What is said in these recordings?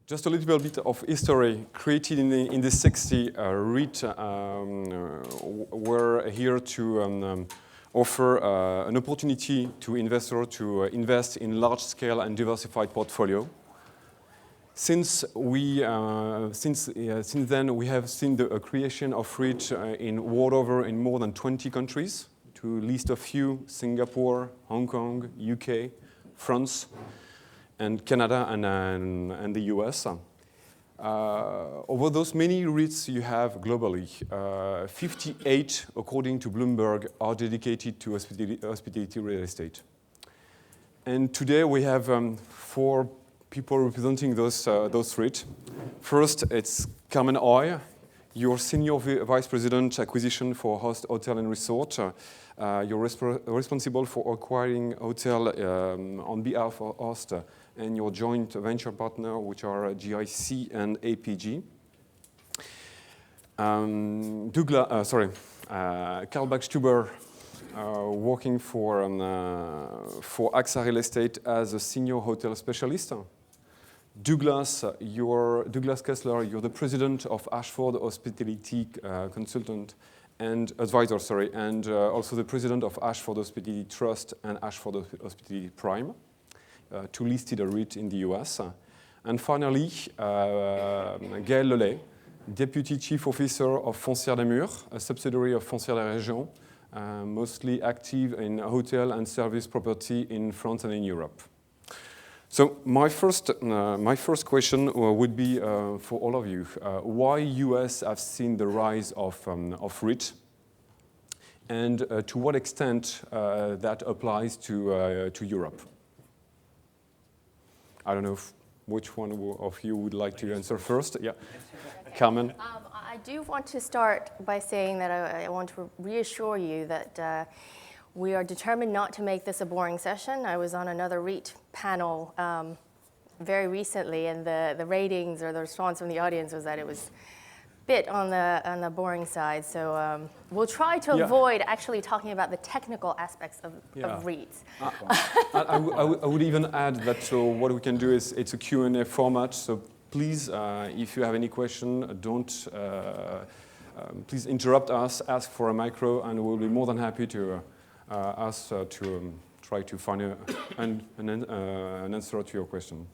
Just a little bit of history. Created in the 60s, REIT were here to offer an opportunity to investors to invest in large-scale and diversified portfolio. Since then, we have seen the creation of REIT world over in more than 20 countries. To list a few: Singapore, Hong Kong, UK, France, and Canada, and the US. Over those many REITs you have globally, 58, according to Bloomberg, are dedicated to hospitality real estate. And today we have 4 people representing those REITs. First, it's Carmen Oy, your Senior Vice President Acquisition for Host, Hotel and Resort. You're responsible for acquiring hotel on behalf of Host and your joint venture partner, which are GIC and APG. Karl Bachstuber, working for AXA Real Estate as a senior hotel specialist. Douglas Kessler, you're the president of Ashford Hospitality Consultant and Advisor, and also the president of Ashford Hospitality Trust and Ashford Hospitality Prime, 2 listed REIT in the US. And finally, Gaël Lelay, Deputy Chief Officer of Foncière Namur, a subsidiary of Foncière La Région, mostly active in hotel and service property in France and in Europe. So my first question would be for all of you: why US have seen the rise of REIT, and to what extent that applies to Europe? I don't know which one of you would like to answer first. Yeah, Carmen. I do want to start by saying that I want to reassure you that we are determined not to make this a boring session. I was on another REIT panel very recently, and the ratings or the response from the audience was that it was a bit on the boring side. So we'll try to avoid actually talking about the technical aspects of REITs. I would even add that what we can do is it's a Q&A format. So please, if you have any question, don't please interrupt us. Ask for a micro, and we'll be more than happy to try to find an answer to your question.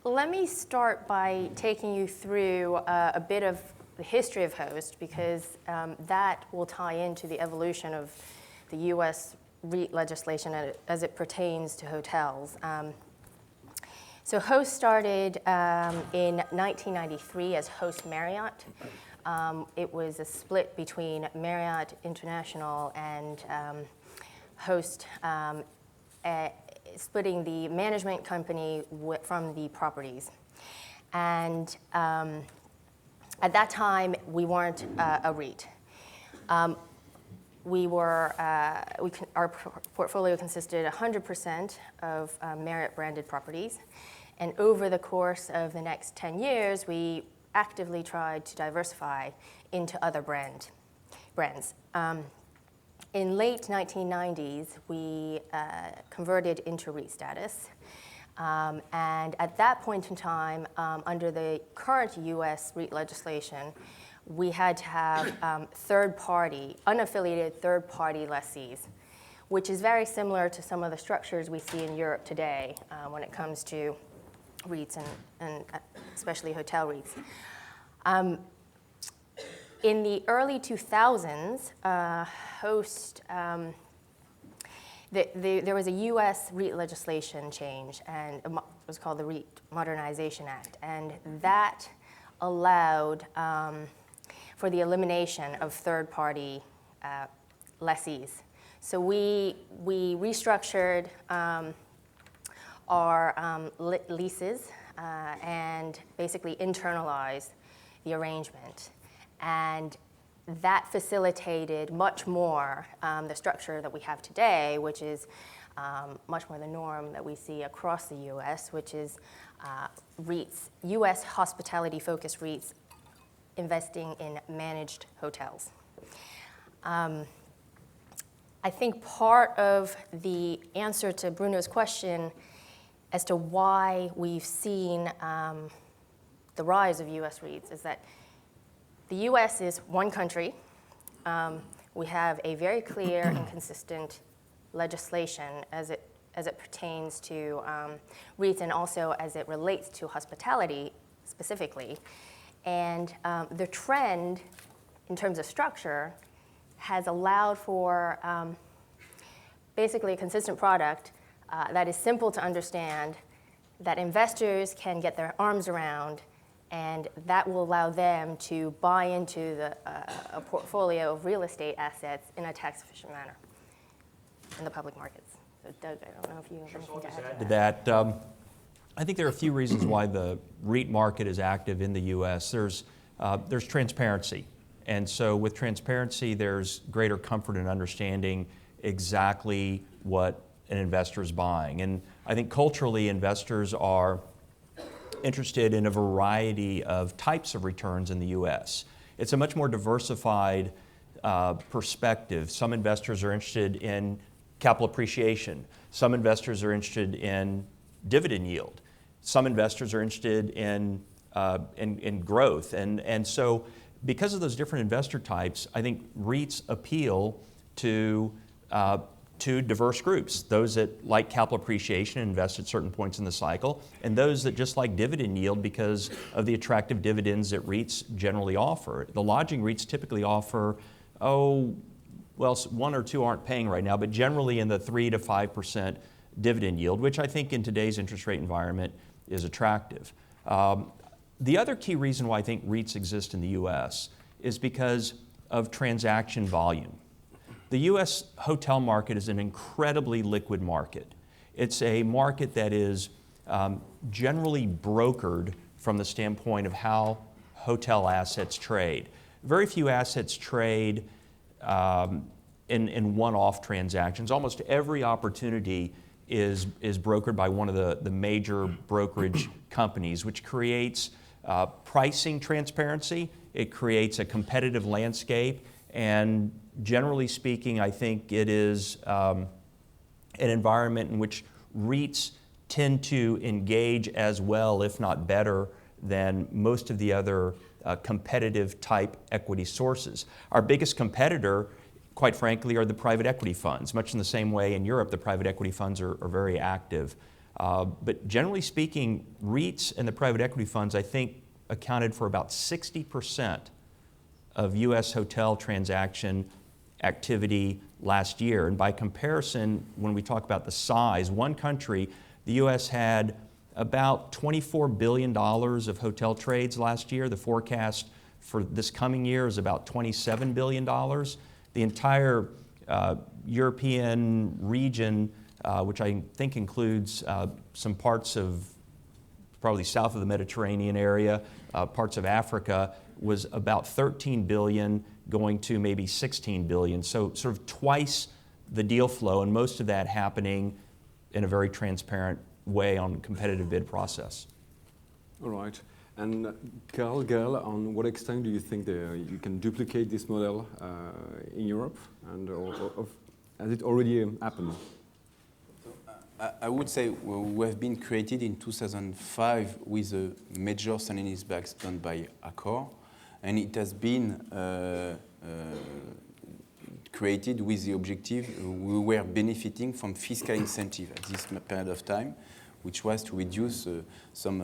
Let me start by taking you through a bit of the history of Host, because that will tie into the evolution of the US REIT legislation as it pertains to hotels. So Host started in 1993 as Host Marriott. It was a split between Marriott International and Host, splitting the management company from the properties. And at that time, we weren't a REIT. Our portfolio consisted 100% of Marriott-branded properties. And over the course of the next 10 years, we actively tried to diversify into other brands. In late 1990s, we converted into REIT status. And at that point in time, under the current US REIT legislation, we had to have unaffiliated third-party lessees, which is very similar to some of the structures we see in Europe today when it comes to REITs and especially hotel REITs. In the early 2000s, Host, there was a US REIT legislation change, and it was called the REIT Modernization Act, and that allowed for the elimination of third-party lessees. So we restructured our leases and basically internalized the arrangement. And that facilitated much more the structure that we have today, which is much more the norm that we see across the US, which is REITs, US hospitality-focused REITs investing in managed hotels. I think part of the answer to Bruno's question as to why we've seen the rise of US REITs is that the US is one country. We have a very clear and consistent legislation as it pertains to REITs and also as it relates to hospitality specifically. And the trend in terms of structure has allowed for basically a consistent product that is simple to understand, that investors can get their arms around, and that will allow them to buy into a portfolio of real estate assets in a tax-efficient manner in the public markets. So Doug, I don't know if you have anything to add to that. I think there are a few reasons why the REIT market is active in the U.S. There's transparency. And so with transparency, there's greater comfort in understanding exactly what an investor is buying. And I think culturally, investors are interested in a variety of types of returns in the U.S. It's a much more diversified perspective. Some investors are interested in capital appreciation. Some investors are interested in dividend yield. Some investors are interested in growth. And so because of those different investor types, I think REITs appeal to diverse groups, those that like capital appreciation and invest at certain points in the cycle, and those that just like dividend yield because of the attractive dividends that REITs generally offer. The lodging REITs typically offer, one or two aren't paying right now, but generally in the 3 to 5% dividend yield, which I think in today's interest rate environment is attractive. The other key reason why I think REITs exist in the U.S. is because of transaction volume. The U.S. hotel market is an incredibly liquid market. It's a market that is generally brokered from the standpoint of how hotel assets trade. Very few assets trade in one-off transactions. Almost every opportunity is brokered by one of the major brokerage companies, which creates pricing transparency. It creates a competitive landscape, and generally speaking, I think it is an environment in which REITs tend to engage as well, if not better, than most of the other competitive type equity sources. Our biggest competitor, quite frankly, are the private equity funds. Much in the same way in Europe, the private equity funds are very active. But generally speaking, REITs and the private equity funds, I think, accounted for about 60% of U.S. hotel transaction activity last year. And by comparison, when we talk about the size, one country, the U.S. had about $24 billion of hotel trades last year. The forecast for this coming year is about $27 billion. The entire European region, which I think includes some parts of probably south of the Mediterranean area, parts of Africa, was about 13 billion going to maybe 16 billion. So sort of twice the deal flow, and most of that happening in a very transparent way on a competitive bid process. All right. And Gail, on what extent do you think you can duplicate this model in Europe? And has it already happened? I would say we have been created in 2005 with a major sale and leasebacks done by Accor, and it has been created with the objective we were benefiting from fiscal incentive at this period of time, which was to reduce some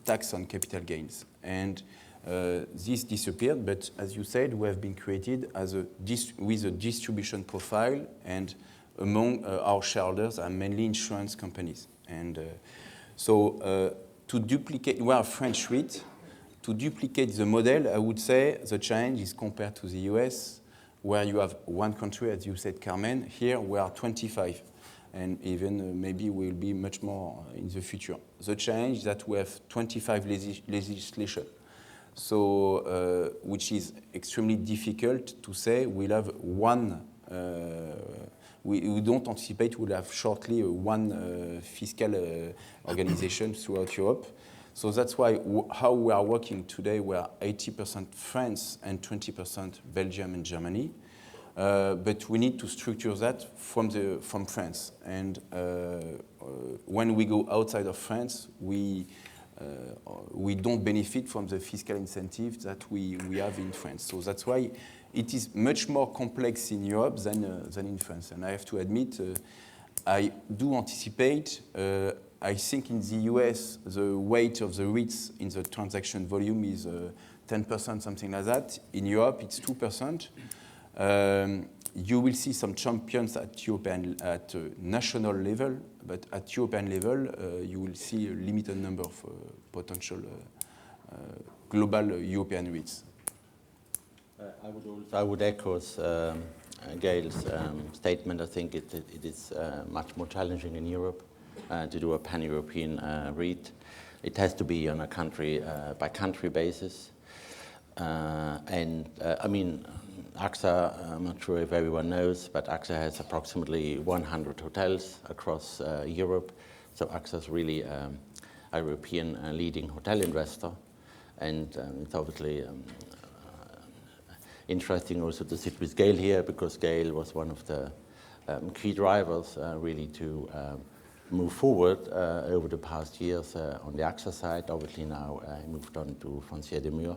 tax on capital gains. And this disappeared, but as you said, we have been created with a distribution profile, and among our shareholders are mainly insurance companies. And so to duplicate, we are a French REIT. To duplicate the model, I would say the challenge is compared to the US, where you have one country, as you said, Carmen. Here we are 25, and even maybe we'll be much more in the future. The challenge is that we have 25 legislation, so which is extremely difficult to say we'll have one. We don't anticipate we'll have shortly one fiscal organization throughout Europe. So that's why how we are working today, we are 80% France and 20% Belgium and Germany. but we need to structure that from France. And when we go outside of France, we don't benefit from the fiscal incentives that we have in France. So that's why it is much more complex in Europe than in France. And I have to admit, I do anticipate, I think in the US, the weight of the REITs in the transaction volume is 10%, something like that. In Europe, it's 2%. You will see some champions at national level, but at European level, you will see a limited number of potential global European REITs. I would echo Gail's statement. I think it is much more challenging in Europe to do a pan-European REIT. It has to be on a country-by-country basis. I mean, AXA, I'm not sure if everyone knows, but AXA has approximately 100 hotels across Europe. So AXA is really a European leading hotel investor. And it's obviously interesting also to sit with Gail here, because Gail was one of the key drivers really to move forward over the past years on the AXA side. Obviously now moved on to Foncière des Murs.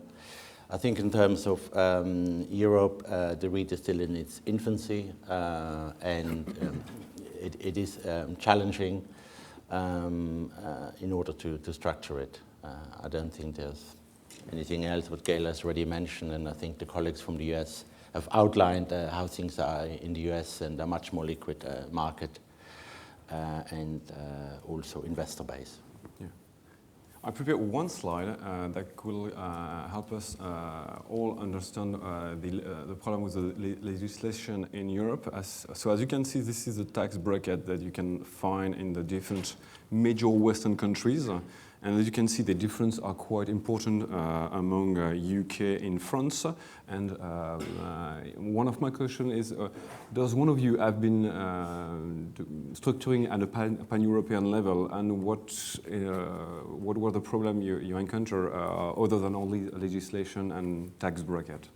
I think in terms of Europe, the REIT is still in its infancy, and it is challenging in order to structure it. I don't think there's anything else what Gail has already mentioned, and I think the colleagues from the US have outlined how things are in the US, and a much more liquid market and also investor base. Yeah. I prepared one slide that will help us all understand the problem with the legislation in Europe. So as you can see, this is the tax bracket that you can find in the different major Western countries. And as you can see, the differences are quite important among UK and France. And one of my questions is, does one of you have been structuring at a pan-European level, and what were the problems you encounter other than only legislation and tax bracket?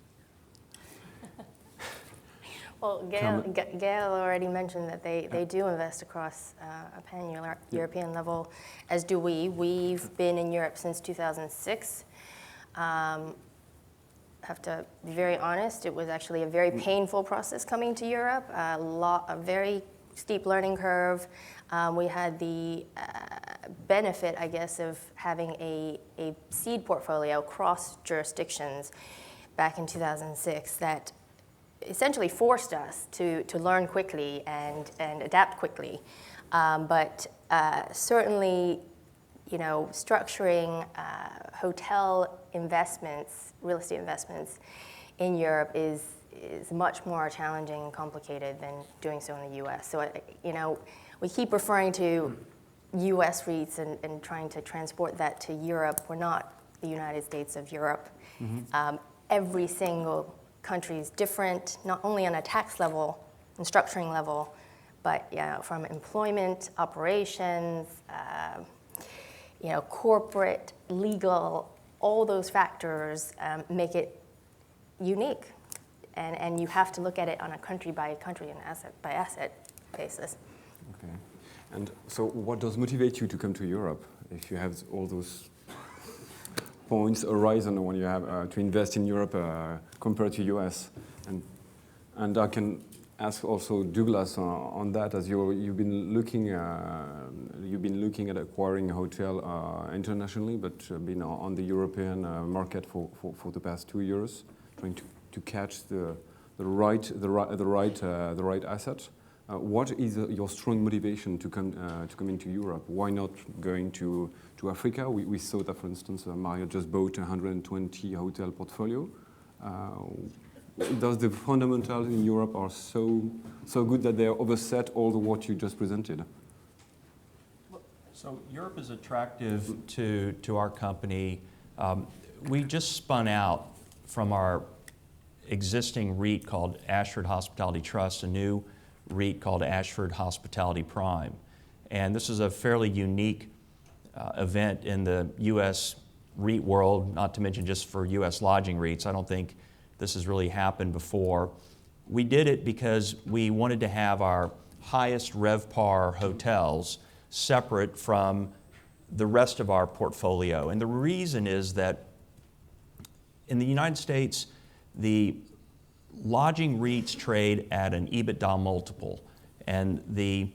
Well, Gail already mentioned that they do invest across a pan-European level, as do we. We've been in Europe since 2006. Have to be very honest, it was actually a very painful process coming to Europe, a very steep learning curve. We had the benefit, I guess, of having a seed portfolio across jurisdictions back in 2006 that essentially forced us to learn quickly and adapt quickly. But certainly, you know, structuring hotel investments, real estate investments in Europe is much more challenging and complicated than doing so in the US. So, you know, we keep referring to US REITs and trying to transport that to Europe. We're not the United States of Europe. Mm-hmm. Every single country is different, not only on a tax level and structuring level, but from employment, operations, you know, corporate, legal, all those factors make it unique. And you have to look at it on a country by country and asset by asset basis. Okay. And so what does motivate you to come to Europe if you have all those points horizon when you have to invest in Europe compared to US? And I can ask also Douglas on that, as you've been looking at acquiring a hotel internationally, but been on the European market for the past 2 years, trying to catch the right asset. What is your strong motivation to come into Europe? Why not going to Africa? We saw that, for instance, Marriott just bought a 120 hotel portfolio. Does the fundamentals in Europe are so good that they overset all the what you just presented? So Europe is attractive to our company. We just spun out from our existing REIT called Ashford Hospitality Trust, a new REIT called Ashford Hospitality Prime. And this is a fairly unique event in the U.S. REIT world, not to mention just for U.S. lodging REITs. I don't think this has really happened before. We did it because we wanted to have our highest RevPAR hotels separate from the rest of our portfolio. And the reason is that in the United States, the lodging REITs trade at an EBITDA multiple, and the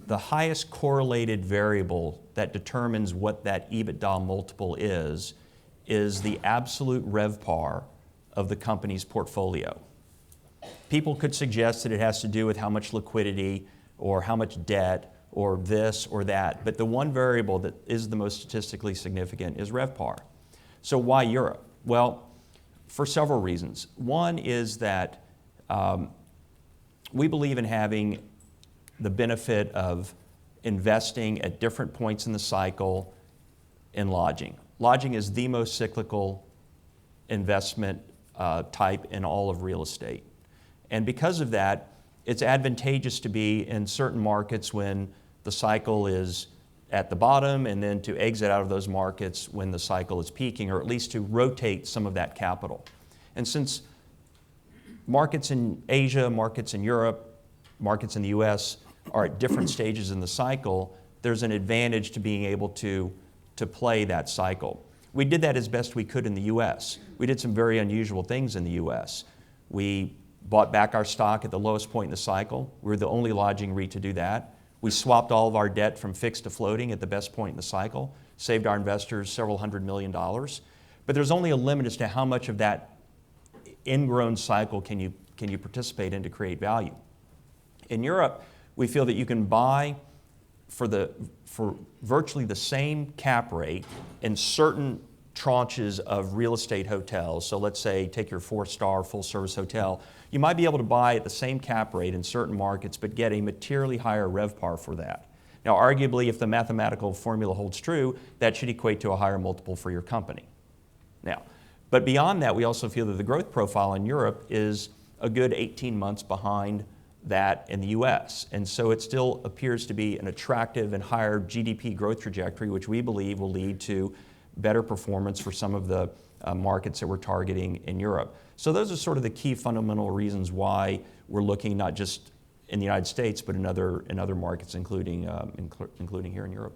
highest correlated variable that determines what that EBITDA multiple is the absolute RevPAR of the company's portfolio. People could suggest that it has to do with how much liquidity or how much debt or this or that, but the one variable that is the most statistically significant is RevPAR. So why Europe? Well, for several reasons. One is that we believe in having the benefit of investing at different points in the cycle in lodging. Lodging is the most cyclical investment type in all of real estate. And because of that, it's advantageous to be in certain markets when the cycle is at the bottom, and then to exit out of those markets when the cycle is peaking, or at least to rotate some of that capital. And since markets in Asia, markets in Europe, markets in the US are at different stages in the cycle, there's an advantage to being able to play that cycle. We did that as best we could in the US. We did some very unusual things in the US. We bought back our stock at the lowest point in the cycle. We were the only lodging REIT to do that. We swapped all of our debt from fixed to floating at the best point in the cycle, saved our investors several $100 million. But there's only a limit as to how much of that ingrown cycle can you participate in to create value. In Europe, we feel that you can buy for virtually the same cap rate in certain tranches of real estate hotels. So let's say take your 4-star full-service hotel. You might be able to buy at the same cap rate in certain markets, but get a materially higher RevPAR for that. Now, arguably, if the mathematical formula holds true, that should equate to a higher multiple for your company. Now, but beyond that, we also feel that the growth profile in Europe is a good 18 months behind that in the US. And so it still appears to be an attractive and higher GDP growth trajectory, which we believe will lead to better performance for some of the markets that we're targeting in Europe. So those are sort of the key fundamental reasons why we're looking not just in the United States, but in other markets, including here in Europe.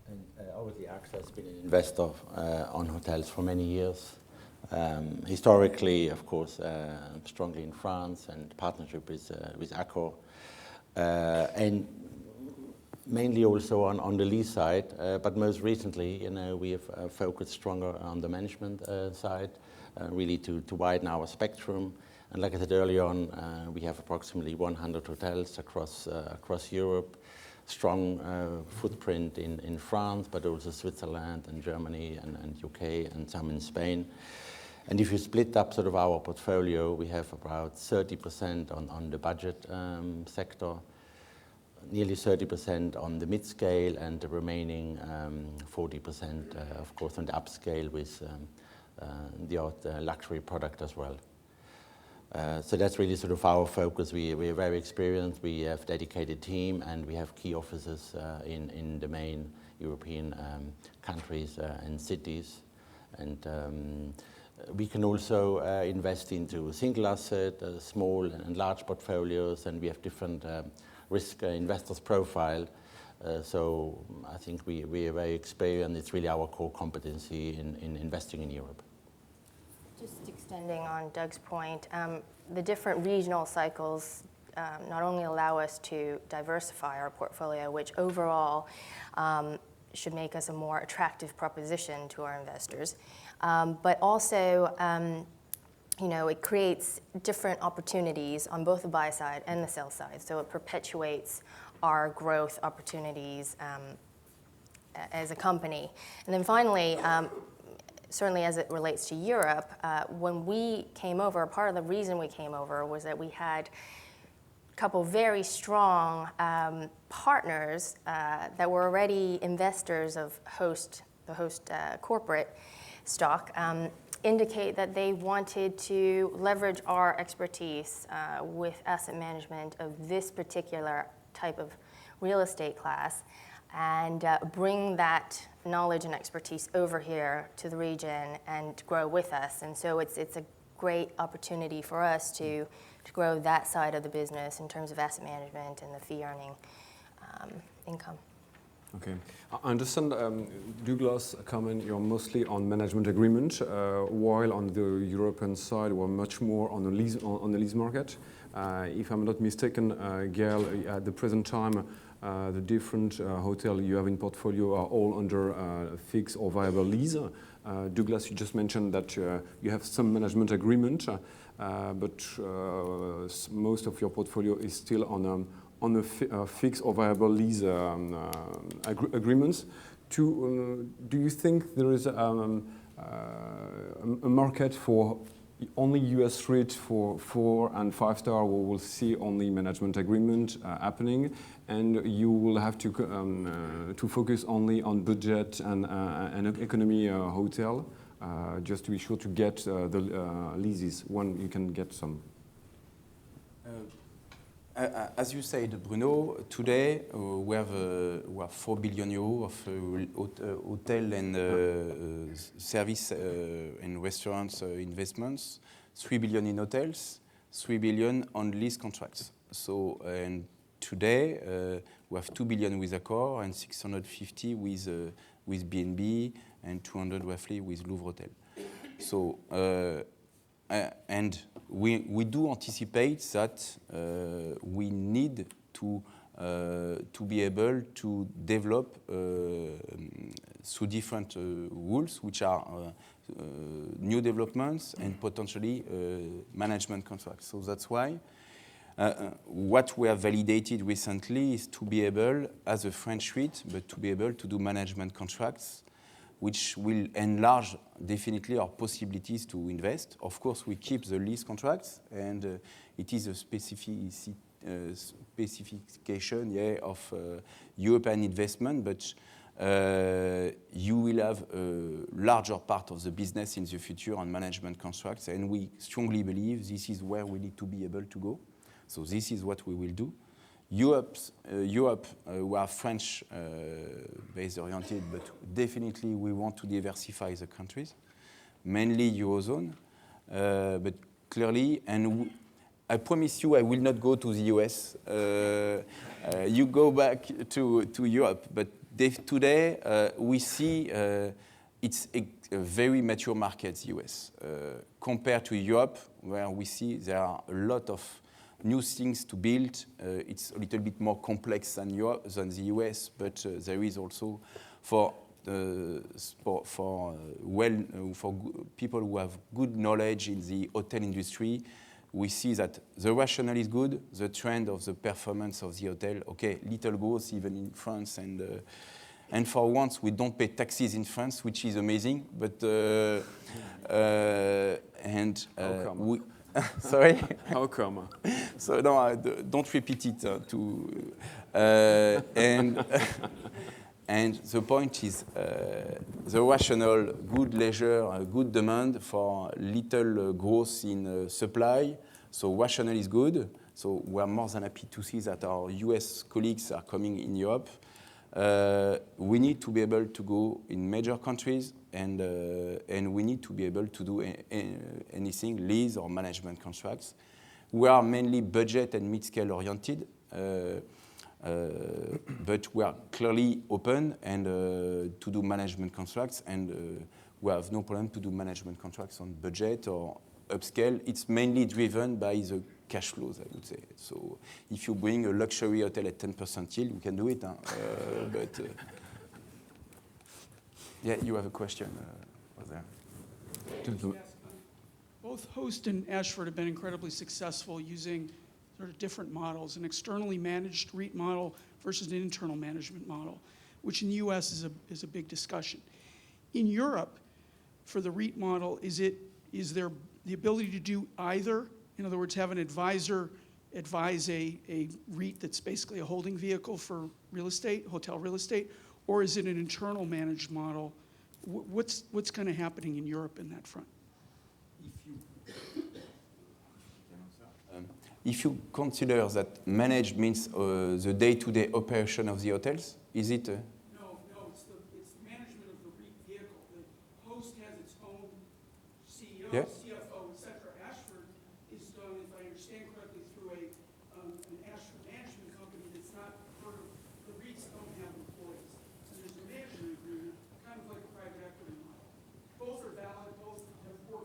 And obviously, AXA has been an investor on hotels for many years. Historically, of course, strongly in France and partnership with Accor, and mainly also on the lease side. But most recently, we have focused stronger on the management side, really to widen our spectrum. And like I said earlier on, we have approximately 100 hotels across Europe, strong footprint in France, but also Switzerland and Germany and UK and some in Spain. And if you split up sort of our portfolio, we have about 30% on the budget sector, nearly 30% on the mid-scale, and the remaining 40%, of course, on the upscale with the odd luxury product as well. So that's really sort of our focus. We are very experienced, we have dedicated team, and we have key offices in the main European countries and cities. And we can also invest into single asset, small and large portfolios, and we have different risk investors profile. So I think we are very experienced. It's really our core competency in investing in Europe. Just extending on Doug's point, the different regional cycles not only allow us to diversify our portfolio, which overall should make us a more attractive proposition to our investors, but also it creates different opportunities on both the buy side and the sell side. So it perpetuates our growth opportunities as a company. And then finally, certainly as it relates to Europe, when we came over, part of the reason we came over was that we had a couple very strong partners that were already investors of the host corporate stock, indicate that they wanted to leverage our expertise with asset management of this particular type of real estate class and bring that knowledge and expertise over here to the region and grow with us. And so it's a great opportunity for us to grow that side of the business in terms of asset management and the fee-earning income. Okay. I understand, Douglas, comment you're mostly on management agreement, while on the European side we're much more on the lease market. If I'm not mistaken, Gail, at the present time, the different hotels you have in portfolio are all under fixed or variable lease. Douglas, you just mentioned that you have some management agreement, but most of your portfolio is still on a fixed or variable lease agreements. Do you think there is a market for only US REIT for 4 and 5 star, we will see only management agreement happening, and you will have to focus only on budget and economy hotel, just to be sure to get the leases when you can get some? As you said, Bruno, today we have 4 billion euros of hotel and service and restaurants investments, 3 billion in hotels, 3 billion on lease contracts. So, and today we have 2 billion with Accor and 650 with B&B and 200 roughly with Louvre Hotel. So, and we do anticipate that we need to be able to develop through different rules, which are new developments and potentially management contracts. So that's why what we have validated recently is to be able, as a French REIT, but to be able to do management contracts, which will enlarge definitely our possibilities to invest. Of course, we keep the lease contracts, and it is a specification of European investment, but you will have a larger part of the business in the future on management contracts, and we strongly believe this is where we need to be able to go. So this is what we will do. Europe, we are French-based oriented, but definitely we want to diversify the countries, mainly Eurozone, but clearly, and I promise you I will not go to the US. You go back to Europe, but today we see it's a very mature market, the US, compared to Europe, where we see there are a lot of new things to build. It's a little bit more complex than the US, but there is also for people who have good knowledge in the hotel industry, we see that the rationale is good, the trend of the performance of the hotel, okay, little growth even in France, and for once we don't pay taxes in France, which is amazing, but we. Sorry? How come? So no, don't repeat it. And the point is, the rational, good leisure, good demand for little growth in supply. So rational is good. So we are more than happy to see that our US colleagues are coming in Europe. We need to be able to go in major countries, and we need to be able to do anything, lease or management contracts. We are mainly budget and mid-scale oriented, but we are clearly open and to do management contracts, and we have no problem to do management contracts on budget or upscale. It's mainly driven by the cash flows, I would say. So if you bring a luxury hotel at 10% yield, we can do it. But yeah, you have a question over there. Both Host and Ashford have been incredibly successful using sort of different models, an externally managed REIT model versus an internal management model, which in the US is a big discussion. In Europe, for the REIT model, is there the ability to do either? In other words, have an advisor advise a REIT that's basically a holding vehicle for real estate, hotel real estate, or is it an internal managed model? What's kind of happening in Europe in that front? If you consider that managed means the day-to-day operation of the hotels, is it? No, it's the management of the REIT vehicle. The Host has its own CEO, Yeah. CFO, etc.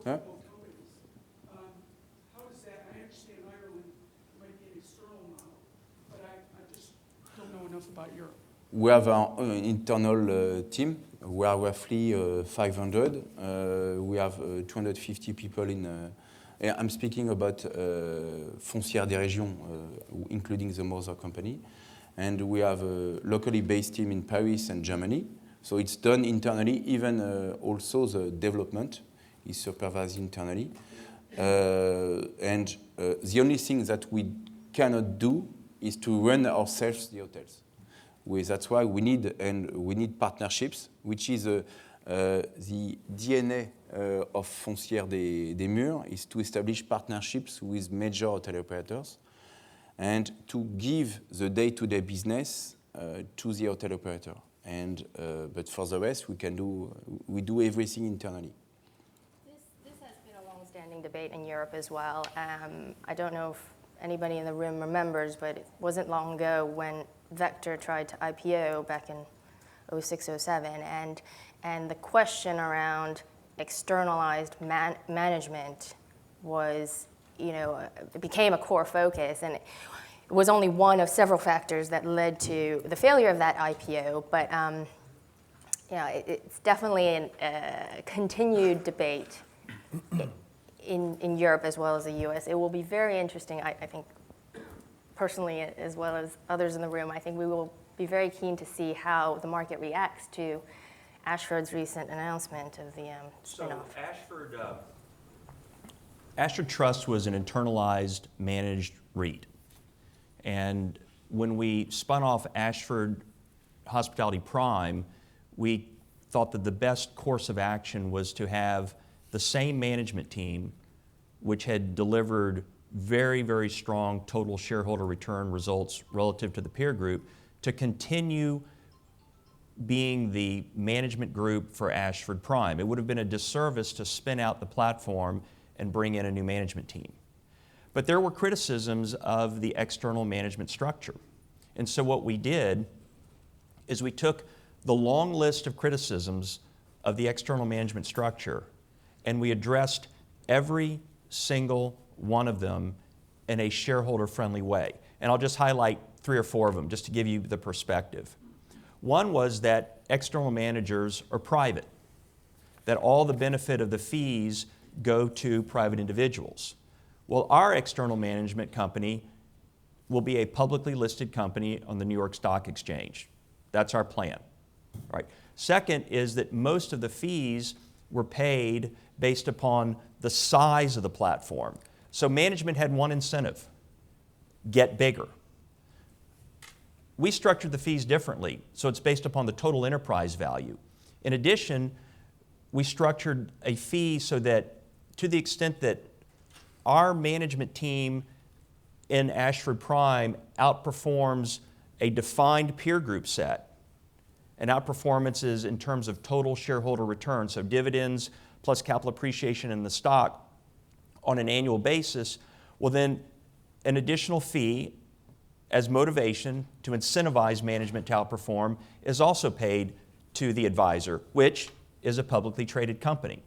Yeah. both companies. How does that, I understand Ireland might be an external model, but I just don't know enough about Europe. We have our internal team. We are roughly 500. We have 250 people in. I'm speaking about Foncière des Régions, including the mother company. And we have a locally based team in Paris and Germany. So it's done internally, even also the development is supervised internally. And the only thing that we cannot do is to run ourselves the hotels. That's why we need partnerships, which is the DNA of Foncière des Murs, is to establish partnerships with major hotel operators and to give the day-to-day business to the hotel operator. But for the rest, we do everything internally. This has been a long-standing debate in Europe as well. I don't know if anybody in the room remembers, but it wasn't long ago when Vector tried to IPO back in 06, 07, and the question around externalized management was, it became a core focus, and it was only one of several factors that led to the failure of that IPO, but it's definitely a continued debate in Europe as well as the US. It will be very interesting, I think, personally, as well as others in the room. I think we will be very keen to see how the market reacts to Ashford's recent announcement of the spinoff. So Ashford Trust was an internalized managed REIT. And when we spun off Ashford Hospitality Prime, we thought that the best course of action was to have the same management team, which had delivered very, very strong total shareholder return results relative to the peer group, to continue being the management group for Ashford Prime. It would have been a disservice to spin out the platform and bring in a new management team. But there were criticisms of the external management structure. And so what we did is we took the long list of criticisms of the external management structure and we addressed every single one of them in a shareholder-friendly way. And I'll just highlight 3 or 4 of them just to give you the perspective. One was that external managers are private, that all the benefit of the fees go to private individuals. Well, our external management company will be a publicly listed company on the New York Stock Exchange. That's our plan. Right. Second is that most of the fees were paid based upon the size of the platform. So management had one incentive: get bigger. We structured the fees differently, so it's based upon the total enterprise value. In addition, we structured a fee so that to the extent that our management team in Ashford Prime outperforms a defined peer group set, and outperformance is in terms of total shareholder return, so dividends plus capital appreciation in the stock on an annual basis, well then an additional fee as motivation to incentivize management to outperform is also paid to the advisor, which is a publicly traded company.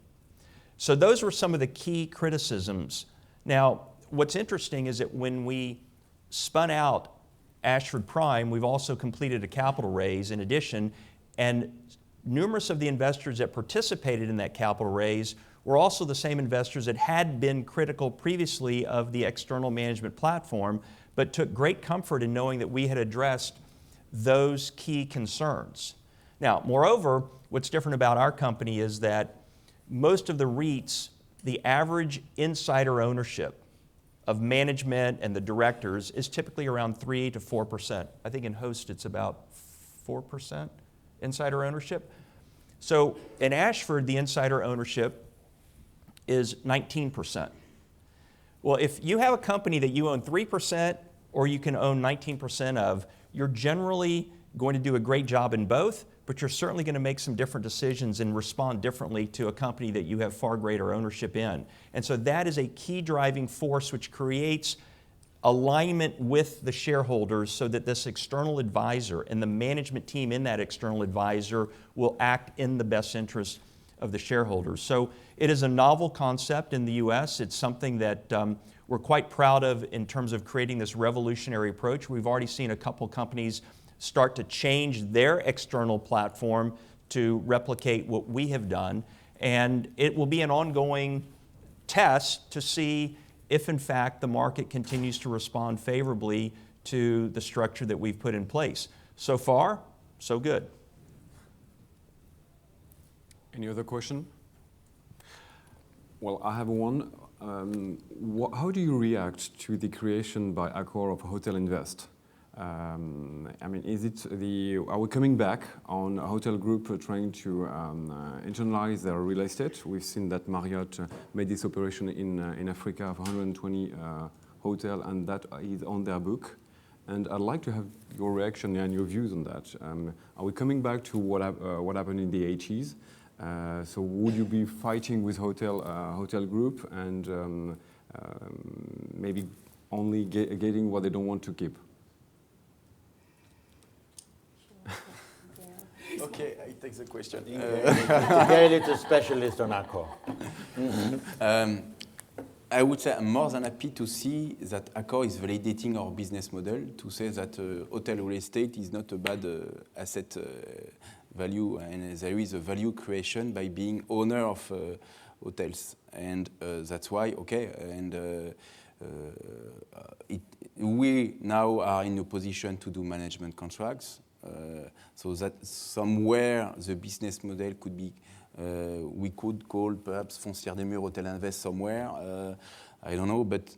So those were some of the key criticisms. Now, what's interesting is that when we spun out Ashford Prime, we've also completed a capital raise in addition, and numerous of the investors that participated in that capital raise were also the same investors that had been critical previously of the external management platform, but took great comfort in knowing that we had addressed those key concerns. Now, moreover, what's different about our company is that most of the REITs, the average insider ownership of management and the directors is typically around 3 to 4%. I think in Host it's about 4% insider ownership. So in Ashford, the insider ownership is 19%. Well, if you have a company that you own 3% or you can own 19% of, you're generally going to do a great job in both, but you're certainly going to make some different decisions and respond differently to a company that you have far greater ownership in. And so that is a key driving force which creates alignment with the shareholders so that this external advisor and the management team in that external advisor will act in the best interest the shareholders. So it is a novel concept in the U.S. It's something that we're quite proud of in terms of creating this revolutionary approach. We've already seen a couple companies start to change their external platform to replicate what we have done. And it will be an ongoing test to see if, in fact, the market continues to respond favorably to the structure that we've put in place. So far, so good. Any other question? Well, I have one. How do you react to the creation by Accor of Hotel Invest? I mean, are we coming back on a hotel group trying to internalize their real estate? We've seen that Marriott made this operation in Africa of 120 hotel, and that is on their book. And I'd like to have your reaction and your views on that. Are we coming back to what happened in the 80s? So would you be fighting with hotel group and maybe only getting what they don't want to keep? Okay, I take the question. Gail is a specialist on Accor. I would say I'm more than happy to see that Accor is validating our business model, to say that hotel real estate is not a bad asset value, and there is a value creation by being owner of hotels. And that's why, okay, and we now are in a position to do management contracts. So that somewhere the business model could be, we could call perhaps Foncière des Murs Hotel Invest somewhere. I don't know, but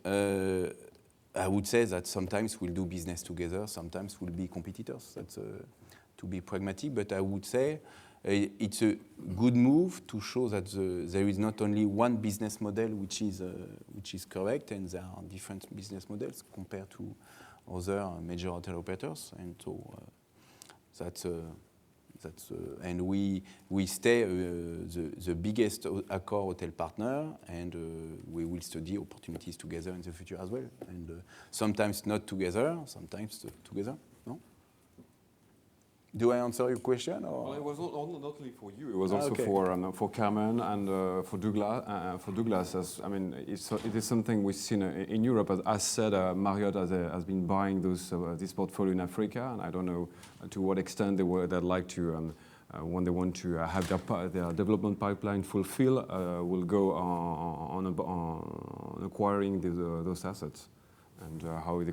I would say that sometimes we'll do business together, sometimes we'll be competitors. That's to be pragmatic, but I would say it's a good move to show that there is not only one business model which is correct, and there are different business models compared to other major hotel operators, and so. And we stay the biggest Accor hotel partner, and we will study opportunities together in the future as well. And sometimes not together, sometimes together. No? Do I answer your question? Or? Well, it was not only for you. It was also for Carmen and for Douglas. For Douglas, I mean, it is something we've seen in Europe. As said, Marriott has been buying this portfolio in Africa, and I don't know to what extent they'd like to, when they want to have their development pipeline fulfilled, will go on acquiring those assets, and how you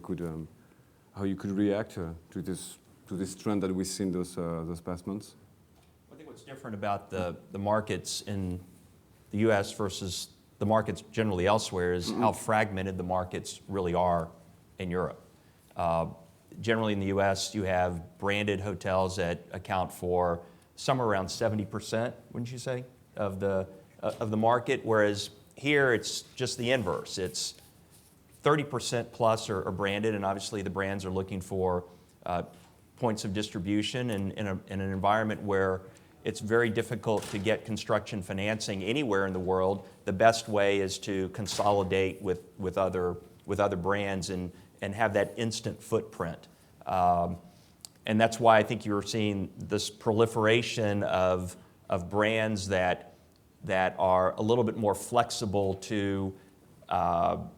could react to this trend that we've seen those past months. I think what's different about the markets in the U.S. versus the markets generally elsewhere is how fragmented the markets really are in Europe. Generally in the U.S., you have branded hotels that account for somewhere around 70%, wouldn't you say, of the market, whereas here it's just the inverse. It's 30% plus are branded, and obviously the brands are looking for points of distribution, and in an environment where it's very difficult to get construction financing anywhere in the world, the best way is to consolidate with other brands and have that instant footprint. And that's why I think you're seeing this proliferation of brands that are a little bit more flexible to the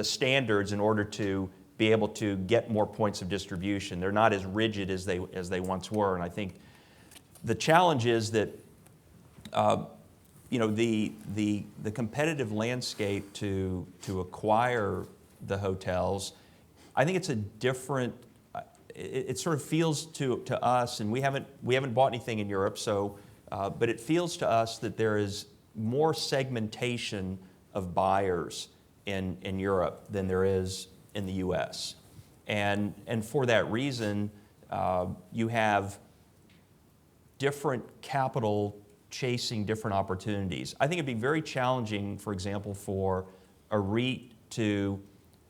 standards in order to be able to get more points of distribution. They're not as rigid as they once were, and I think the challenge is that the competitive landscape to acquire the hotels, I think it's a different. It sort of feels to us, and we haven't bought anything in Europe, so but it feels to us that there is more segmentation of buyers in Europe than there is in the U.S. And for that reason, you have different capital chasing different opportunities. I think it'd be very challenging, for example, for a REIT to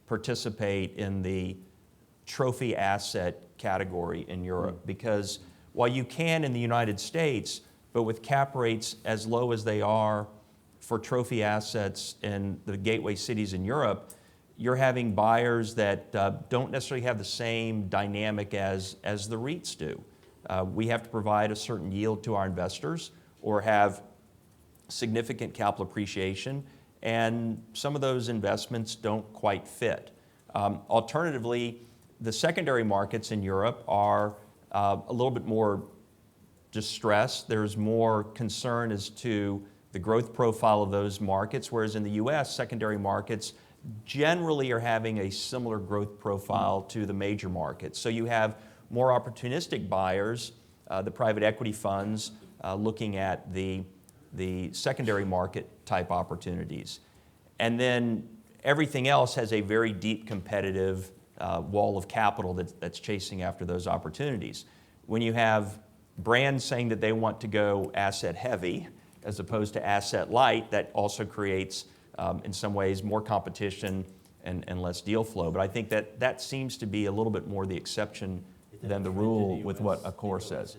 participate in the trophy asset category in Europe, because while you can in the United States, but with cap rates as low as they are for trophy assets in the gateway cities in Europe, you're having buyers that don't necessarily have the same dynamic as the REITs do. We have to provide a certain yield to our investors, or have significant capital appreciation, and some of those investments don't quite fit. Alternatively, the secondary markets in Europe are a little bit more distressed. There's more concern as to the growth profile of those markets, whereas in the US, secondary markets generally are having a similar growth profile to the major markets. So you have more opportunistic buyers, the private equity funds, looking at the secondary market type opportunities. And then everything else has a very deep competitive wall of capital that's chasing after those opportunities. When you have brands saying that they want to go asset heavy as opposed to asset light, that also creates, in some ways, more competition and less deal flow. But I think that seems to be a little bit more the exception than the rule with what Accor says.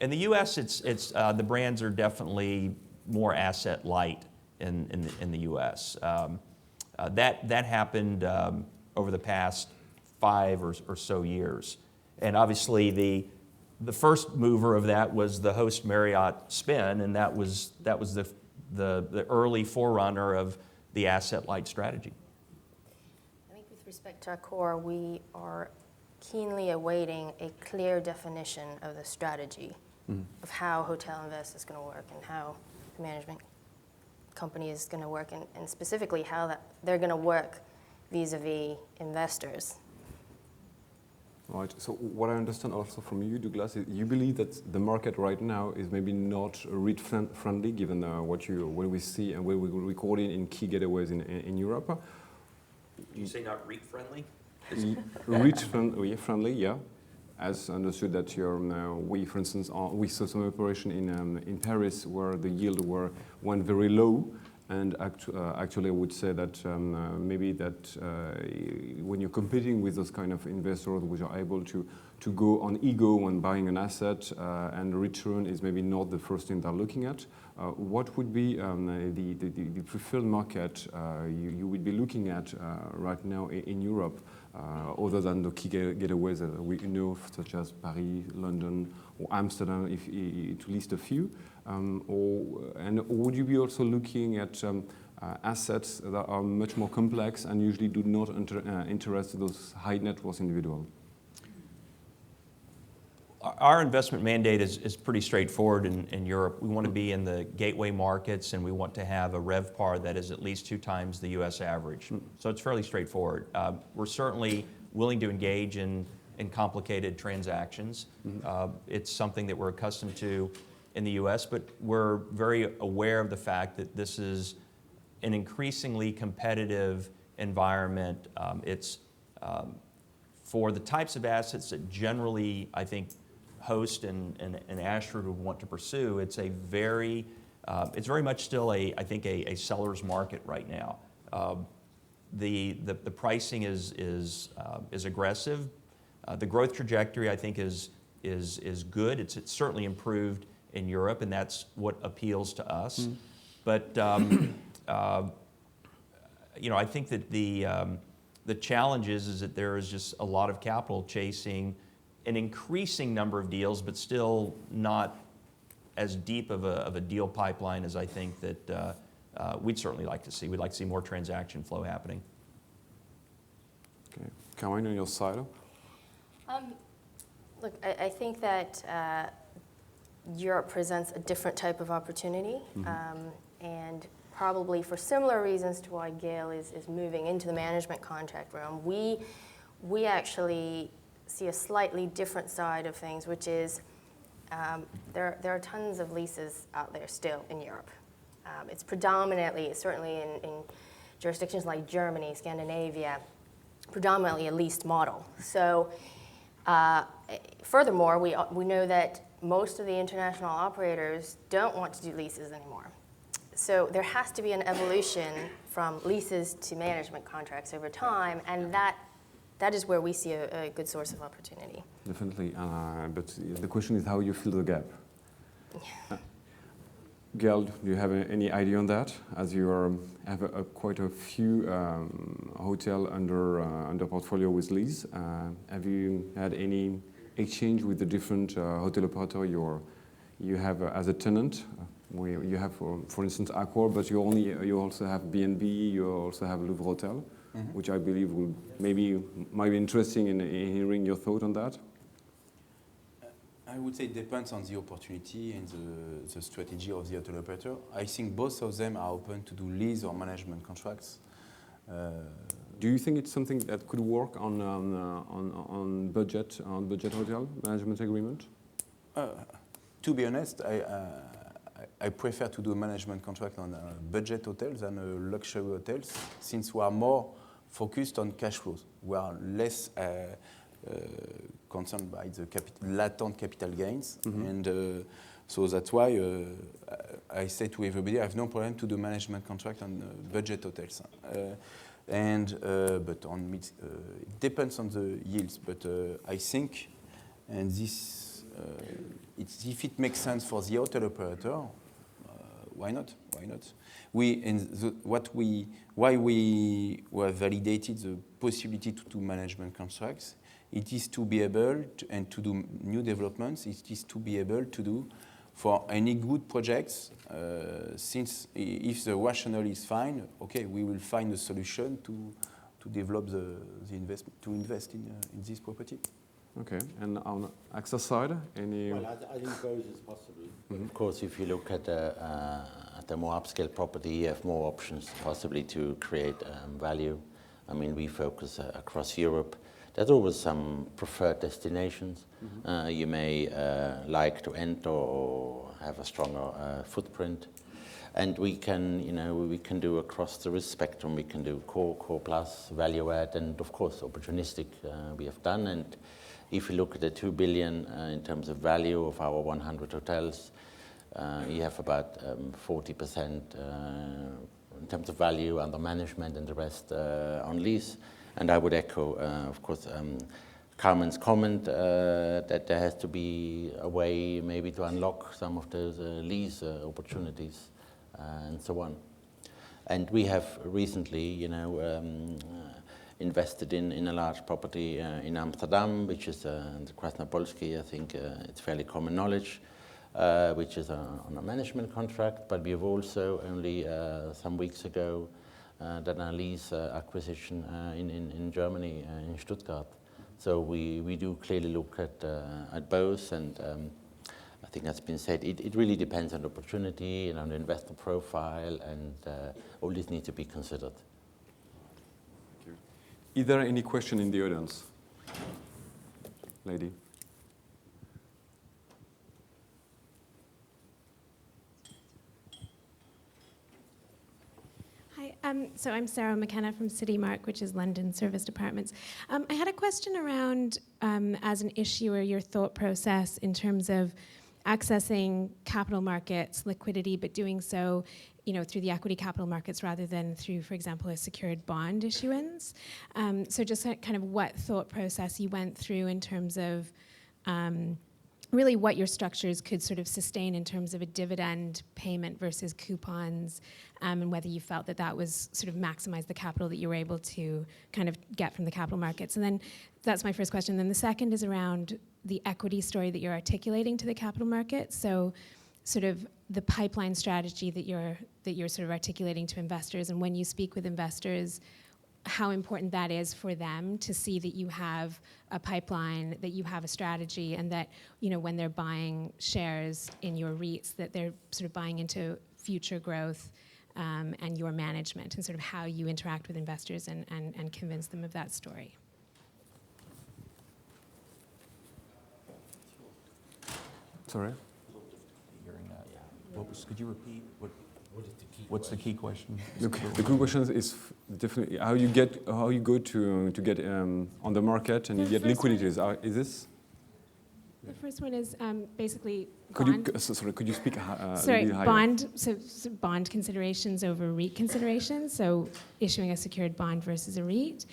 In the U.S., it's the brands are definitely more asset light in the U.S. That happened over the past 5 or so years. And obviously the first mover of that was the Host Marriott spin, and that was the early forerunner of the asset light strategy. I think with respect to Accor, we are keenly awaiting a clear definition of the strategy of how Hotel Invest is going to work and how the management company is going to work, and specifically how they're going to work vis-a-vis investors. Right. So what I understand also from you, Douglas, is you believe that the market right now is maybe not REIT friendly, given what we see and what we record in key getaways in Europe. Did you say not REIT friendly? REIT friendly, yeah. As understood that we, for instance, we saw some operation in Paris where the yield went very low, and actually I would say that maybe that when you're competing with those kind of investors which are able to go on ego when buying an asset, and return is maybe not the first thing they're looking at, what would be the preferred market you would be looking at right now in Europe, other than the key getaways that we know, such as Paris, London, or Amsterdam, if to list a few? And would you be also looking at assets that are much more complex and usually do not interest those high net worth individuals? Our investment mandate is pretty straightforward in Europe. We want to be in the gateway markets, and we want to have a RevPAR that is at least 2 times the U.S. average. So it's fairly straightforward. We're certainly willing to engage in complicated transactions. It's something that we're accustomed to in the U.S., but we're very aware of the fact that this is an increasingly competitive environment. It's for the types of assets that generally, I think, Host and Ashford would want to pursue. It's very much still I think a seller's market right now. The pricing is aggressive. The growth trajectory, I think, is good. It's certainly improved in Europe, and that's what appeals to us. But I think that the challenge is that there is just a lot of capital chasing an increasing number of deals, but still not as deep of a deal pipeline as I think that we'd certainly like to see. We'd like to see more transaction flow happening. Okay, Caroline, on your side. Look, I think that Europe presents a different type of opportunity, and probably for similar reasons to why Gail is moving into the management contract realm, we actually see a slightly different side of things, which is there are tons of leases out there still in Europe. It's predominantly, certainly in jurisdictions like Germany, Scandinavia, predominantly a leased model. So furthermore, we know that most of the international operators don't want to do leases anymore. So there has to be an evolution from leases to management contracts over time, and that is where we see a good source of opportunity. Definitely, but the question is how you fill the gap. Yeah. Gail, do you have any idea on that? As you have quite a few hotel under portfolio with lease, have you had any exchange with the different hotel operator you have as a tenant, you have, for instance, Accor, but you also have B&B, you also have Louvre Hotel, which I believe might be interesting in hearing your thought on that. I would say it depends on the opportunity and the strategy of the hotel operator. I think both of them are open to do lease or management contracts. Do you think it's something that could work on budget hotel management agreement? To be honest, I prefer to do a management contract on budget hotels than luxury hotels, since we are more focused on cash flows. We are less concerned by the latent capital gains, and so that's why I say to everybody, I have no problem to do management contract on budget hotels. But it depends on the yields. But I think, and this, if it makes sense for the hotel operator, why not? Why not? Why we were validated the possibility to do management contracts. It is to be able to do new developments. It is to be able to do for any good projects. Since if the rationale is fine, okay, we will find a solution to develop the investment, to invest in this property. Okay, and on AXA side, any? Well, I think both is possible. Of course, if you look at a more upscale property, you have more options possibly to create value. I mean, we focus across Europe. There's always some preferred destinations you may like to enter or have a stronger footprint. And we can do across the risk spectrum. We can do core plus, value add, and of course opportunistic we have done. And if you look at the 2 billion in terms of value of our 100 hotels, you have about 40% in terms of value under management and the rest on lease. And I would echo, of course, Carmen's comment that there has to be a way maybe to unlock some of those lease opportunities and so on. And we have recently, invested in a large property in Amsterdam, which is the Krasnopolski. I think it's fairly common knowledge, which is on a management contract. But we have also only some weeks ago done a lease acquisition in Germany, in Stuttgart. So we do clearly look at both, and I think that's been said. It really depends on the opportunity and on the investor profile, and all this needs to be considered. Thank you. Is there any question in the audience? Lady. So I'm Sarah McKenna from CityMark, which is London Serviced Apartments. I had a question around, as an issuer, your thought process in terms of accessing capital markets, liquidity, but doing so, through the equity capital markets rather than through, for example, a secured bond issuance. So just kind of what thought process you went through in terms of really what your structures could sort of sustain in terms of a dividend payment versus coupons, and whether you felt that was sort of maximize the capital that you were able to kind of get from the capital markets. And then that's my first question. Then the second is around the equity story that you're articulating to the capital markets. So sort of the pipeline strategy that you're sort of articulating to investors, and when you speak with investors, how important that is for them to see that you have a pipeline, that you have a strategy, and that, when they're buying shares in your REITs, that they're sort of buying into future growth and your management, and sort of how you interact with investors and convince them of that story. Sorry? Could you repeat? What's the key question? The key question is definitely how you go to get on the market and you get liquidity. Is this? The first one is basically Could bond. Could you speak Sorry, higher? bond. So bond considerations over REIT considerations. So issuing a secured bond versus a REIT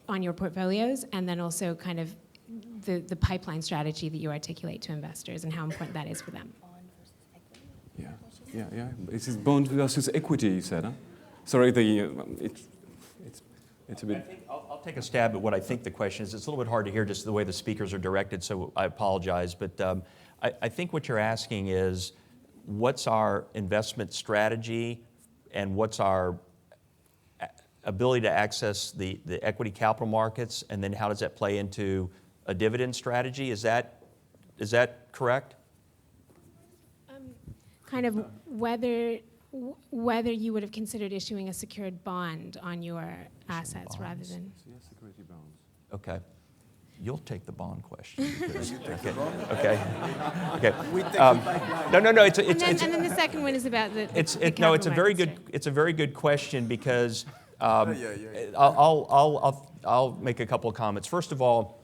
on your portfolios, and then also kind of the pipeline strategy that you articulate to investors and how important that is for them. Yeah. This is bond versus equity, you said, huh? Sorry, it's a bit. I think I'll take a stab at what I think the question is. It's a little bit hard to hear just the way the speakers are directed, so I apologize. But I think what you're asking is, what's our investment strategy and what's our ability to access the equity capital markets, and then how does that play into a dividend strategy? Is that correct? Kind of whether you would have considered issuing a secured bond on your assets rather than... security bonds. Okay. You'll take the bond question. Okay. No. It's and then the second one is about the it's capital a very markets, good it's a very good question, because I'll make a couple of comments. First of all,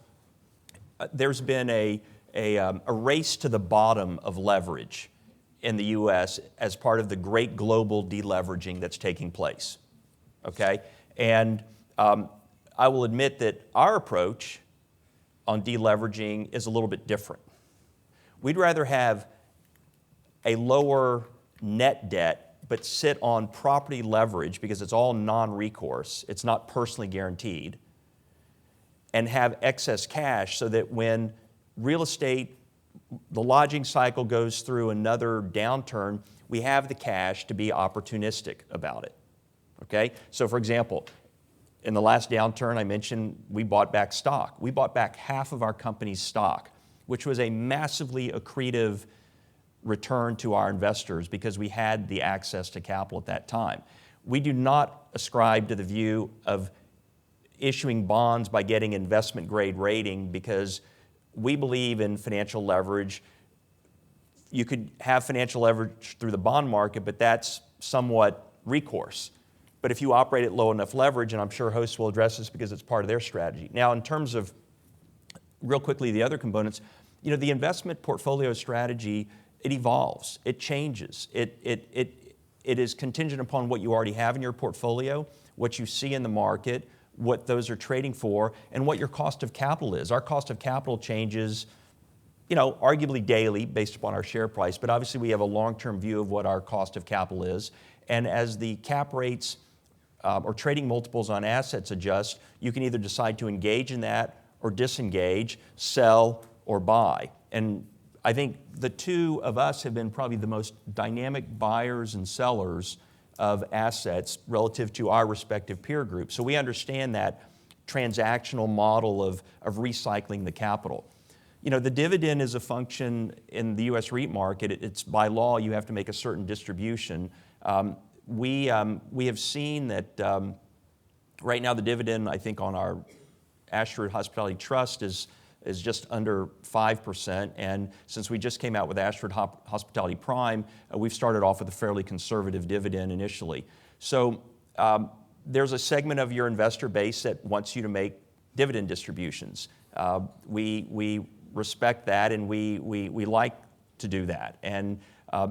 there's been a race to the bottom of leverage in the U.S. as part of the great global deleveraging that's taking place. Okay, and I will admit that our approach on deleveraging is a little bit different. We'd rather have a lower net debt but sit on property leverage, because it's all non-recourse, it's not personally guaranteed, and have excess cash so that when real estate, the lodging cycle goes through another downturn, we have the cash to be opportunistic about it. Okay? So for example, in the last downturn, I mentioned we bought back stock. We bought back half of our company's stock, which was a massively accretive return to our investors because we had the access to capital at that time. We do not ascribe to the view of issuing bonds by getting investment grade rating, because we believe in financial leverage. You could have financial leverage through the bond market, but that's somewhat recourse. But if you operate at low enough leverage, and I'm sure hosts will address this because it's part of their strategy. Now, in terms of, real quickly, the other components, the investment portfolio strategy, it evolves, it changes. It is contingent upon what you already have in your portfolio, what you see in the market, what those are trading for, and what your cost of capital is. Our cost of capital changes, arguably daily based upon our share price, but obviously we have a long-term view of what our cost of capital is. And as the cap rates or trading multiples on assets adjust, you can either decide to engage in that or disengage, sell or buy. And I think the two of us have been probably the most dynamic buyers and sellers of assets relative to our respective peer groups. So we understand that transactional model of recycling the capital. The dividend is a function in the U.S. REIT market. It's by law, you have to make a certain distribution. We have seen that right now the dividend, I think, on our Ashford Hospitality Trust is just under 5%. And since we just came out with Ashford Hospitality Prime, we've started off with a fairly conservative dividend initially. So there's a segment of your investor base that wants you to make dividend distributions. We respect that, and we like to do that. And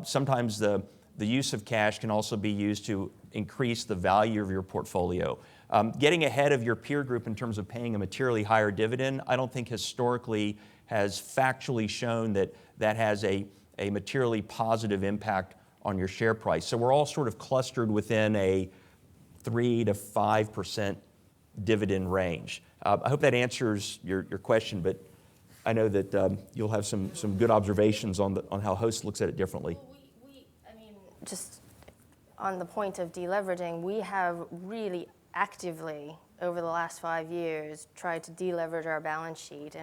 sometimes the use of cash can also be used to increase the value of your portfolio. Getting ahead of your peer group in terms of paying a materially higher dividend, I don't think historically has factually shown that that has a materially positive impact on your share price. So we're all sort of clustered within a 3 to 5% dividend range. I hope that answers your question, but I know that you'll have some good observations on how Host looks at it differently. Just on the point of deleveraging, we have really actively, over the last 5 years, tried to deleverage our balance sheet.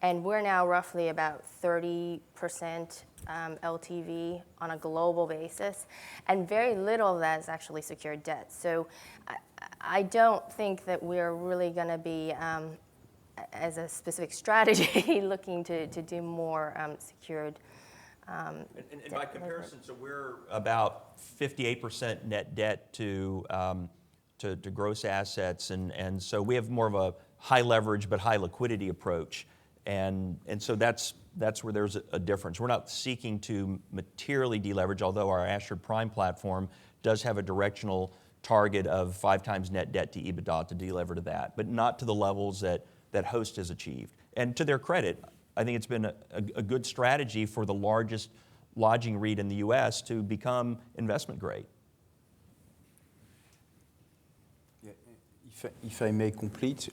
And we're now roughly about 30% LTV on a global basis. And very little of that is actually secured debt. So I don't think that we're really going to be, as a specific strategy, looking to do more secured and by comparison, so we're about 58% net debt to gross assets, and so we have more of a high leverage but high liquidity approach, and so that's where there's a difference. We're not seeking to materially deleverage, although our Ashford Prime platform does have a directional target of 5 times net debt to EBITDA to delever to that, but not to the levels that Host has achieved. And to their credit, I think it's been a good strategy for the largest lodging REIT in the U.S. to become investment grade. If I may complete,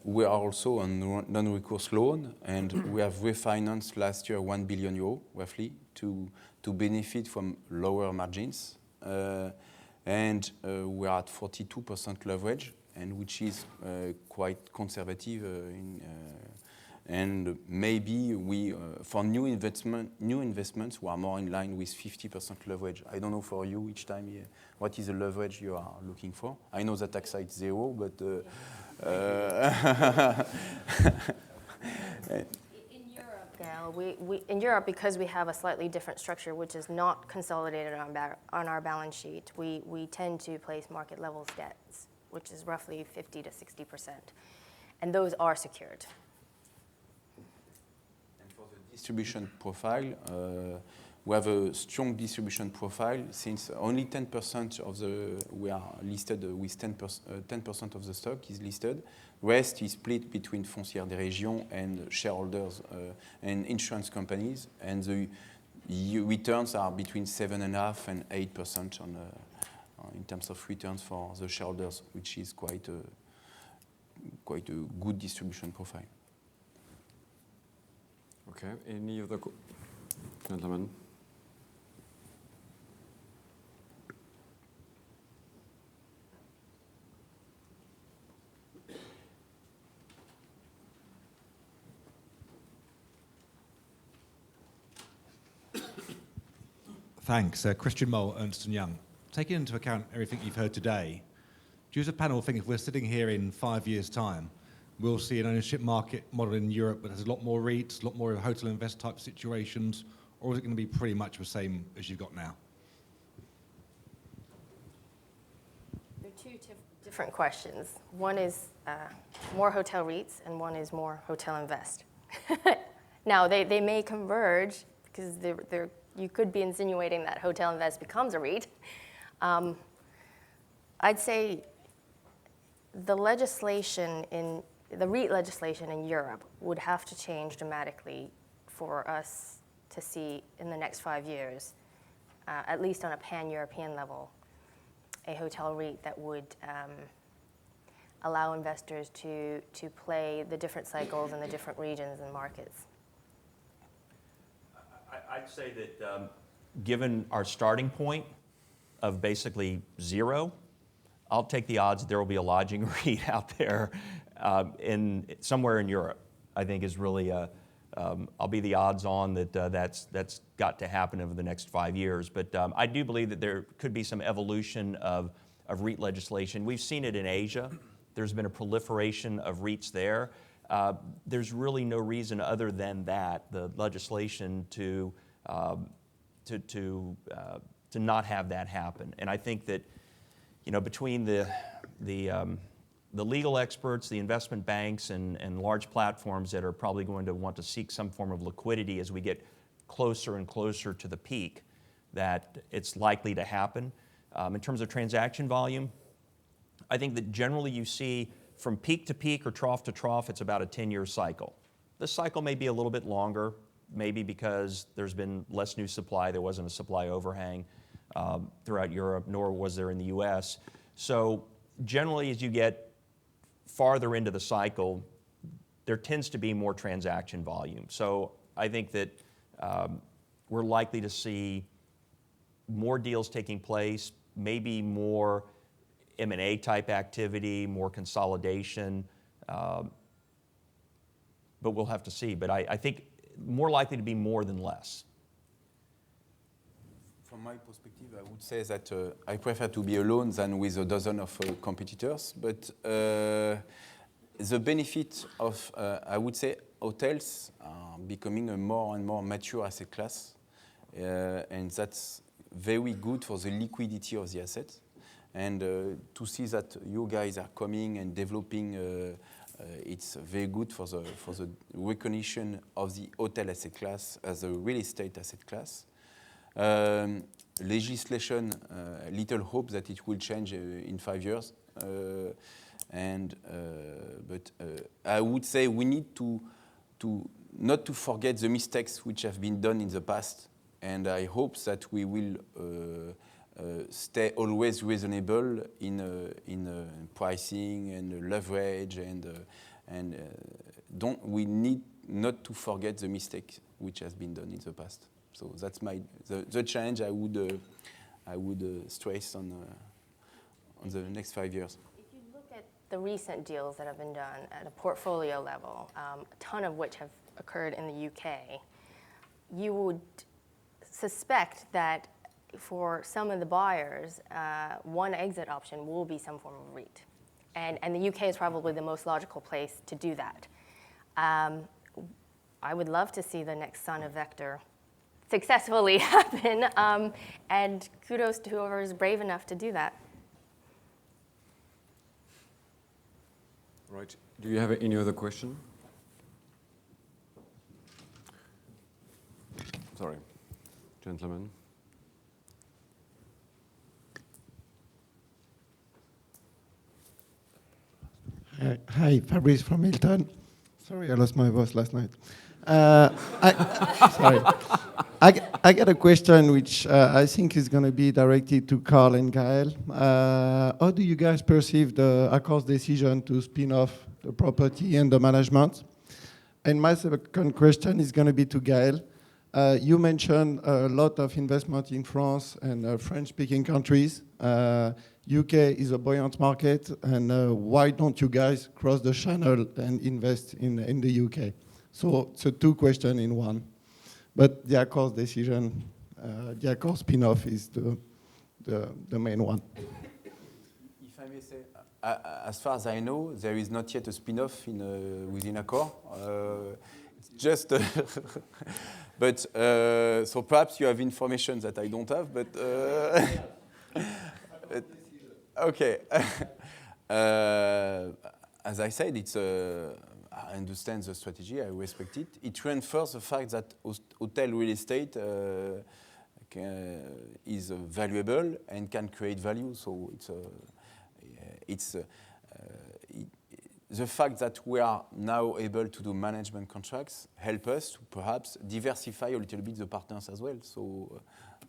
we are also on non-recourse loan, and we have refinanced last year 1 billion euro, roughly, to benefit from lower margins. And we are at 42% leverage, and which is quite conservative. And maybe we, for new investments, we are more in line with 50% leverage. I don't know for you each time, what is the leverage you are looking for? I know that AXA is 0, but in Europe, Gail, in Europe, because we have a slightly different structure, which is not consolidated on our balance sheet, we tend to place market level debts, which is roughly 50 to 60%, and those are secured. Distribution profile, we have a strong distribution profile since only 10% of we are listed with 10% of the stock is listed. Rest is split between Foncières des Régions and shareholders and insurance companies, and the returns are between 7.5% and 8% in terms of returns for the shareholders, which is quite a good distribution profile. Okay, any other gentlemen? Thanks. Christian Mole, Ernst & Young. Taking into account everything you've heard today, do you as a panel think if we're sitting here in 5 years' time, we'll see an ownership market model in Europe that has a lot more REITs, a lot more hotel invest type situations, or is it going to be pretty much the same as you've got now? There are two different questions. One is more hotel REITs, and one is more hotel invest. Now, they may converge, because you could be insinuating that hotel invest becomes a REIT. I'd say the REIT legislation in Europe would have to change dramatically for us to see in the next 5 years, at least on a pan-European level, a hotel REIT that would allow investors to play the different cycles in the different regions and markets. I'd say that given our starting point of basically 0, I'll take the odds that there will be a lodging REIT out there somewhere in Europe. I think is really I'll be the odds on that that's got to happen over the next 5 years. But I do believe that there could be some evolution of REIT legislation. We've seen it in Asia. There's been a proliferation of REITs there. There's really no reason other than that, the legislation to not have that happen. And I think that, between the legal experts, the investment banks, and large platforms that are probably going to want to seek some form of liquidity as we get closer and closer to the peak, that it's likely to happen. In terms of transaction volume, I think that generally you see from peak to peak or trough to trough, it's about a 10-year cycle. This cycle may be a little bit longer, maybe because there's been less new supply. There wasn't a supply overhang throughout Europe, nor was there in the US. So generally, as you get farther into the cycle, there tends to be more transaction volume. So I think that we're likely to see more deals taking place, maybe more M&A type activity, more consolidation, but we'll have to see. But I think more likely to be more than less. From my perspective, I would say that I prefer to be alone than with a dozen of competitors. But the benefit of, I would say, hotels are becoming a more and more mature asset class. And that's very good for the liquidity of the assets. And to see that you guys are coming and developing, it's very good for the recognition of the hotel asset class as a real estate asset class. Legislation, little hope that it will change in 5 years. But I would say we need to not to forget the mistakes which have been done in the past. And I hope that we will stay always reasonable in pricing and leverage, and we need not to forget the mistake which has been done in the past. So that's the challenge I would stress on the next 5 years. If you look at the recent deals that have been done at a portfolio level, a ton of which have occurred in the UK, you would suspect that for some of the buyers, one exit option will be some form of REIT. And the UK is probably the most logical place to do that. I would love to see the next son of Vector successfully happen, and kudos to whoever is brave enough to do that. Right. Do you have any other question? Sorry, gentlemen. Hi, Fabrice from Hilton. Sorry, I lost my voice last night. Sorry. I got a question which I think is going to be directed to Carl and Gael. How do you guys perceive the Accor's decision to spin off the property and the management? And my second question is going to be to Gael. You mentioned a lot of investment in France and French-speaking countries. UK is a buoyant market, and why don't you guys cross the channel and invest in the UK? So it's two questions in one. But the Accor's decision, the Accor spin-off is the main one. If I may say, as far as I know, there is not yet a spin-off within Accor. It's just, but so perhaps you have information that I don't have, but okay. As I said, it's I understand the strategy, I respect it. It reinforces the fact that hotel real estate is valuable and can create value. So the fact that we are now able to do management contracts help us to perhaps diversify a little bit the partners as well. So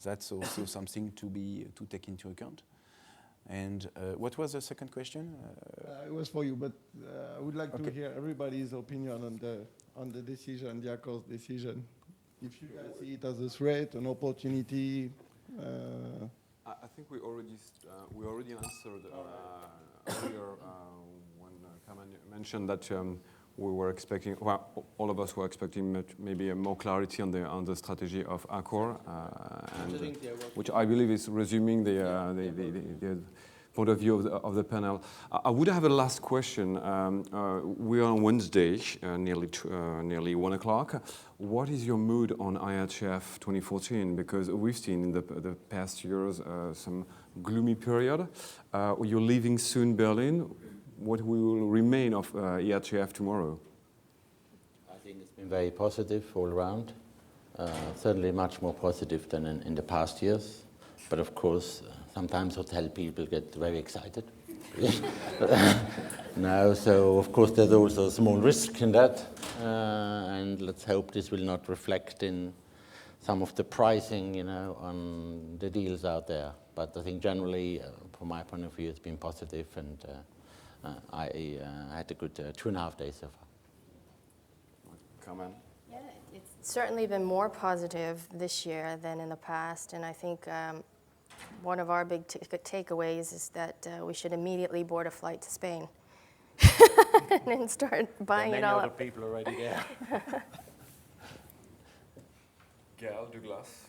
that's also something to take into account. And what was the second question? It was for you, but I would like to hear everybody's opinion on the decision, the Accor's decision. If you guys see it as a threat, an opportunity. I think we already answered earlier when Carmen mentioned that we were expecting, well, all of us were expecting maybe more clarity on the strategy of Accor, which I believe is resuming the point of view of the panel. I would have a last question. We are on Wednesday, nearly 1 o'clock. What is your mood on IHIF 2014? Because we've seen in the past years some gloomy period. You're leaving soon Berlin. What will remain of IHIF tomorrow? I think it's been very positive all around. Certainly much more positive than in the past years. But of course, sometimes hotel people get very excited. Now, so of course there's also a small risk in that. And let's hope this will not reflect in some of the pricing, on the deals out there. But I think generally, from my point of view, it's been positive, and I had a good 2.5 days so far. Carmen? Yeah, it's certainly been more positive this year than in the past, and I think one of our big takeaways is that we should immediately board a flight to Spain and then start buying it all up. Many other people already there. Gael, Douglas?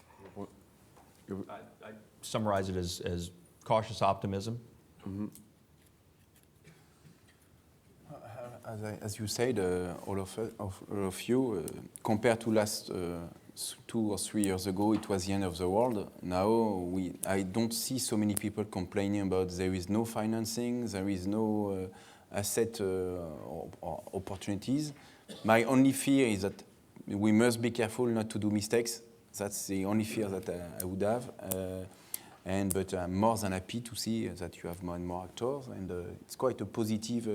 I summarize it as cautious optimism. Mm-hmm. As you said, all of you, compared to last 2 or 3 years ago, it was the end of the world. Now, I don't see so many people complaining about there is no financing, there is no asset or opportunities. My only fear is that we must be careful not to do mistakes. That's the only fear that I would have. But I'm more than happy to see that you have more and more actors, and it's quite a positive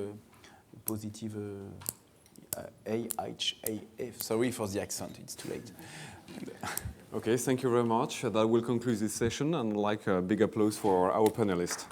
IHIF. Sorry for the accent, it's too late. Okay, thank you very much. That will conclude this session, and like a big applause for our panelists.